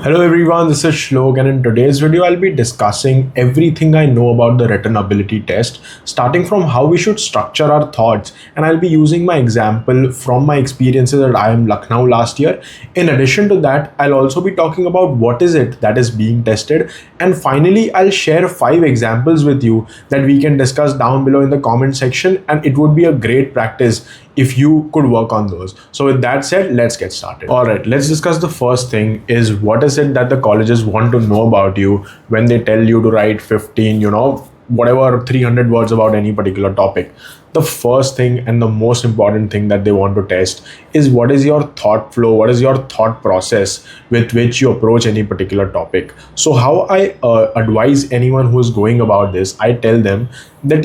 Hello everyone, this is Shlok, and in today's video I'll be discussing everything I know about the written ability test, starting from how we should structure our thoughts, and I'll be using my example from my experiences at IIM Lucknow last year. In addition to that, I'll also be talking about what is it that is being tested, and finally I'll share 5 examples with you that we can discuss down below in the comment section, and it would be a great practice if you could work on those. So with that said, let's get started. All right, let's discuss the first thing is what is it that the colleges want to know about you when they tell you to write 15, whatever 300 words about any particular topic. The first thing and the most important thing that they want to test is what is your thought flow, what is your thought process with which you approach any particular topic. So how I advise anyone who is going about this, I tell them that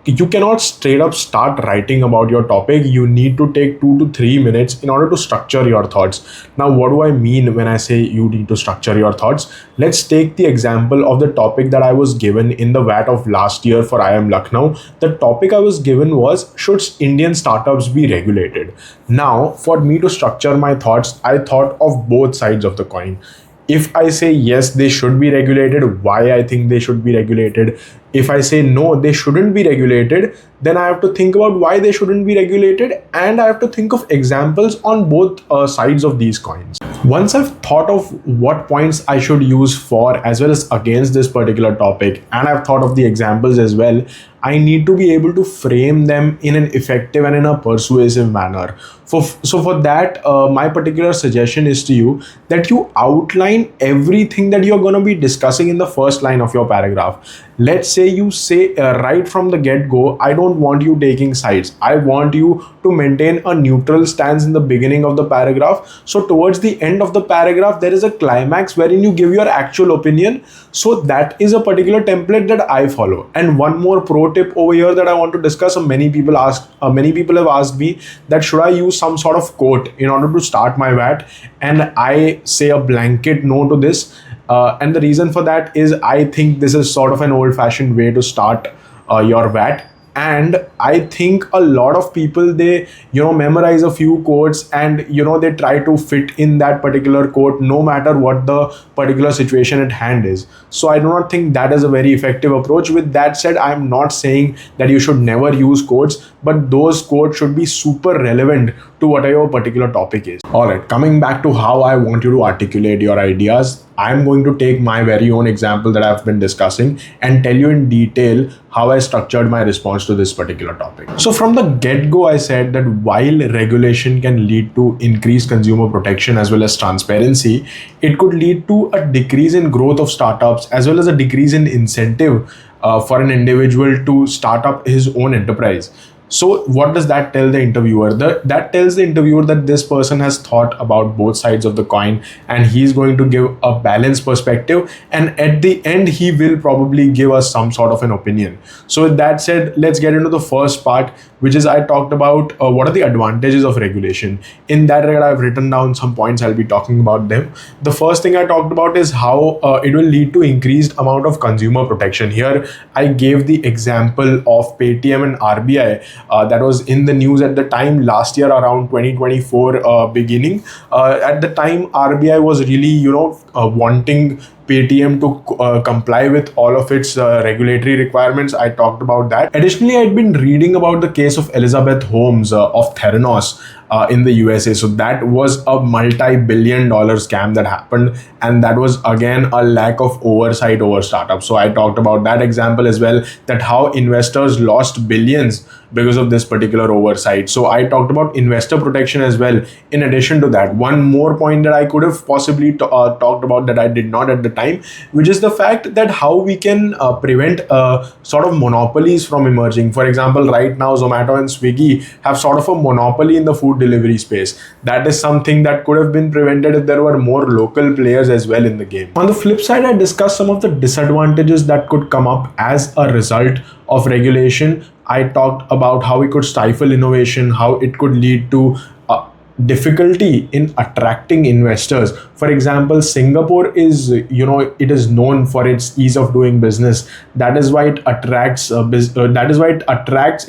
you cannot straight up start writing about your topic. You need to take 2 to 3 minutes in order to structure your thoughts. Now, what do I mean when I say you need to structure your thoughts? Let's take the example of the topic that I was given in the WAT of last year for IIM Lucknow. The topic I was given was, should Indian startups be regulated? Now, for me to structure my thoughts, I thought of both sides of the coin. If I say yes, they should be regulated, why I think they should be regulated. If I say no, they shouldn't be regulated, then I have to think about why they shouldn't be regulated, and I have to think of examples on both sides of these coins. Once I've thought of what points I should use for as well as against this particular topic, and I've thought of the examples as well, I need to be able to frame them in an effective and in a persuasive manner. So for that, my particular suggestion is to you that you outline everything that you're going to be discussing in the first line of your paragraph. Let's say you say right from the get-go, I don't want you taking sides. I want you to maintain a neutral stance in the beginning of the paragraph. So towards the end of the paragraph, there is a climax wherein you give your actual opinion. So that is a particular template that I follow. And one more pro tip over here that I want to discuss. Many people have asked me that should I use some sort of quote in order to start my WAT, and I say a blanket no to this. And the reason for that is I think this is sort of an old-fashioned way to start your WAT. And I think a lot of people, they memorize a few quotes and they try to fit in that particular quote no matter what the particular situation at hand is. So I do not think that is a very effective approach. With that said, I am not saying that you should never use quotes, but those quotes should be super relevant to whatever your particular topic is. All right, coming back to how I want you to articulate your ideas, I'm going to take my very own example that I've been discussing and tell you in detail how I structured my response to this particular topic. So from the get-go, I said that while regulation can lead to increased consumer protection as well as transparency, it could lead to a decrease in growth of startups as well as a decrease in incentive for an individual to start up his own enterprise. So what does that tell the interviewer? That tells the interviewer that this person has thought about both sides of the coin and he's going to give a balanced perspective, and at the end he will probably give us some sort of an opinion. So with that said, let's get into the first part, which is I talked about what are the advantages of regulation. In that regard, I've written down some points. I'll be talking about them. The first thing I talked about is how it will lead to increased amount of consumer protection. Here I gave the example of Paytm and RBI. That was in the news at the time last year around 2024 beginning. At the time, RBI was really wanting Paytm to comply with all of its regulatory requirements. I talked about that. Additionally, I'd been reading about the case of Elizabeth Holmes of Theranos in the USA. So that was a multi-billion-dollar scam that happened, and that was again a lack of oversight over startups. So I talked about that example as well, that how investors lost billions because of this particular oversight. So I talked about investor protection as well. In addition to that, one more point that I could have possibly talked about that I did not at the time, which is the fact that how we can prevent sort of monopolies from emerging. For example, right now Zomato and Swiggy have sort of a monopoly in the food delivery space. That is something that could have been prevented if there were more local players as well in the game. On the flip side, I discussed some of the disadvantages that could come up as a result of regulation. I talked about how it could stifle innovation, how it could lead to difficulty in attracting investors. For example, Singapore is, it is known for its ease of doing business. That is why it attracts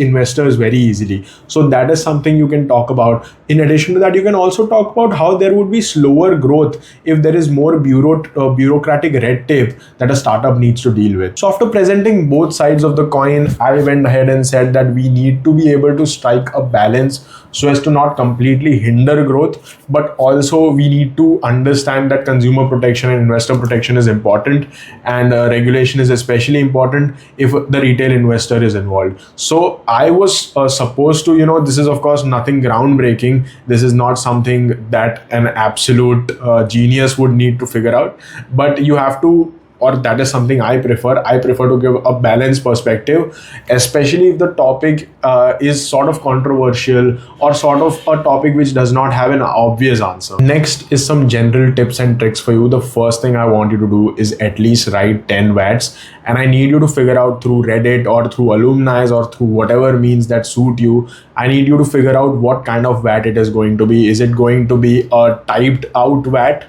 investors very easily. So that is something you can talk about. In addition to that, you can also talk about how there would be slower growth if there is more bureaucratic red tape that a startup needs to deal with. So after presenting both sides of the coin, I went ahead and said that we need to be able to strike a balance so as to not completely hinder growth, but also we need to understand that consumer protection and investor protection is important, and regulation is especially important if the retail investor is involved. So I was supposed to, this is of course nothing groundbreaking. This is not something that an absolute genius would need to figure out, but you have to, or that is something I prefer. I prefer to give a balanced perspective, especially if the topic is sort of controversial or sort of a topic which does not have an obvious answer. Next is some general tips and tricks for you. The first thing I want you to do is at least write 10 WATs, and I need you to figure out through Reddit or through alumni or through whatever means that suit you. I need you to figure out what kind of WAT it is going to be. Is it going to be a typed out WAT?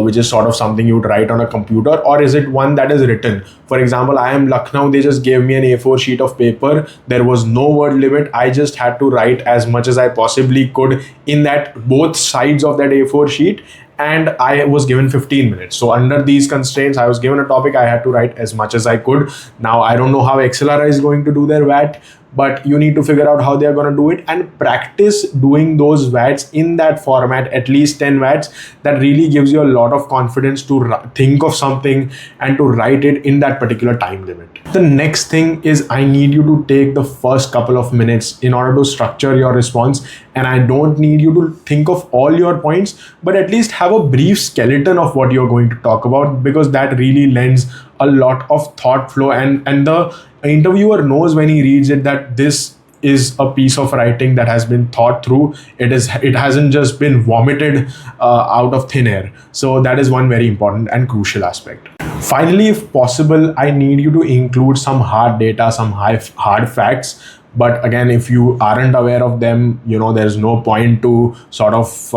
Which is sort of something you would write on a computer, or is it one that is written? For example, IIM Lucknow, they just gave me an A4 sheet of paper. There was no word limit. I just had to write as much as I possibly could in that both sides of that A4 sheet, and I was given 15 minutes. So under these constraints, I was given a topic. I had to write as much as I could. Now I don't know how XLRI is going to do their WAT, but you need to figure out how they're going to do it and practice doing those WATs in that format, at least 10 WATs. That really gives you a lot of confidence to think of something and to write it in that particular time limit. The next thing is I need you to take the first couple of minutes in order to structure your response. And I don't need you to think of all your points, but at least have a brief skeleton of what you're going to talk about, because that really lends a lot of thought flow, and the interviewer knows when he reads it that this is a piece of writing that has been thought through. It hasn't just been vomited out of thin air. So that is one very important and crucial aspect. Finally, if possible, I need you to include some hard data, some hard facts. But again, if you aren't aware of them, there's no point to sort of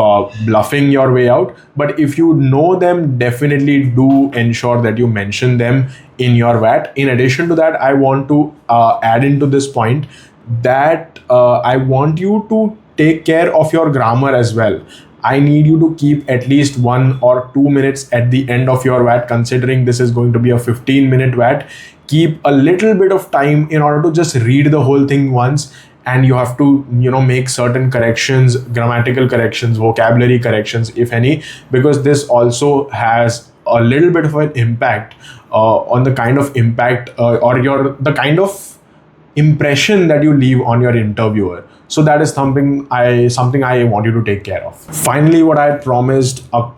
bluffing your way out. But if you know them, definitely do ensure that you mention them in your WAT. In addition to that, I want to add into this point that I want you to take care of your grammar as well. I need you to keep at least 1 or 2 minutes at the end of your WAT, considering this is going to be a 15-minute WAT. Keep a little bit of time in order to just read the whole thing once, and you have to make certain corrections, grammatical corrections, vocabulary corrections, if any, because this also has a little bit of an impact on the kind of impact or the kind of impression that you leave on your interviewer. So that is something I want you to take care of. Finally, what I promised, 4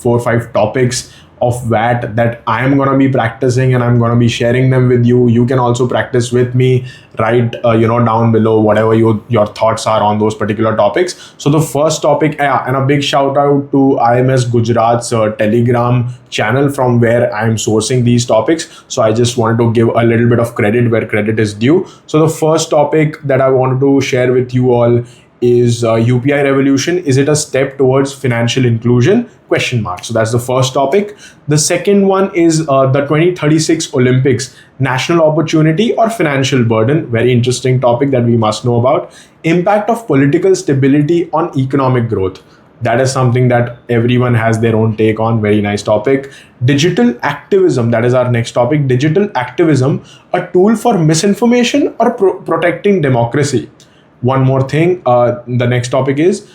or 5 topics of WAT that I am going to be practicing, and I'm going to be sharing them with you. You can also practice with me. Write down below whatever your thoughts are on those particular topics. So the first topic, and a big shout out to IIMS Gujarat's Telegram channel from where I am sourcing these topics. So I just wanted to give a little bit of credit where credit is due. So the first topic that I wanted to share with you all is UPI revolution. Is it a step towards financial inclusion? ? So that's the first topic. The second one is the 2036 Olympics, national opportunity or financial burden. Very interesting topic that we must know about. Impact of political stability on economic growth. That is something that everyone has their own take on. Very nice topic. Digital activism, that is our next topic. Digital activism, a tool for misinformation or protecting democracy. One more thing, the next topic is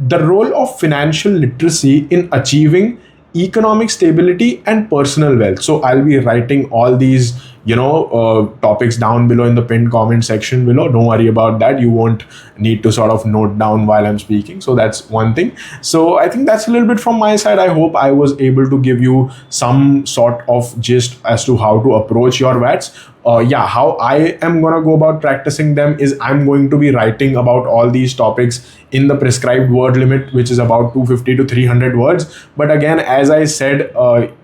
the role of financial literacy in achieving economic stability and personal wealth. So I'll be writing all these topics down below in the pinned comment section below. Don't worry about that. You won't need to sort of note down while I'm speaking. So that's one thing. So I think that's a little bit from my side. I hope I was able to give you some sort of gist as to how to approach your WATs. How I am going to go about practicing them is I'm going to be writing about all these topics in the prescribed word limit, which is about 250 to 300 words. But again, as I said,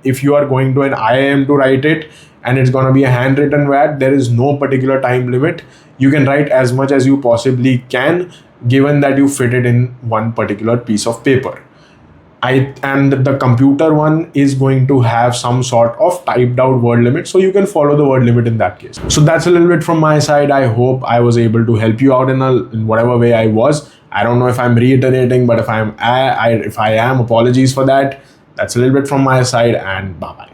if you are going to an IIM to write it, and it's going to be a handwritten WAT, there is no particular time limit. You can write as much as you possibly can. given that you fit it in one particular piece of paper. And the computer one is going to have some sort of typed out word limit, so you can follow the word limit in that case. So that's a little bit from my side. I hope I was able to help you out in whatever way I was. I don't know if I'm reiterating, but if I am, apologies for that. That's a little bit from my side, and bye bye.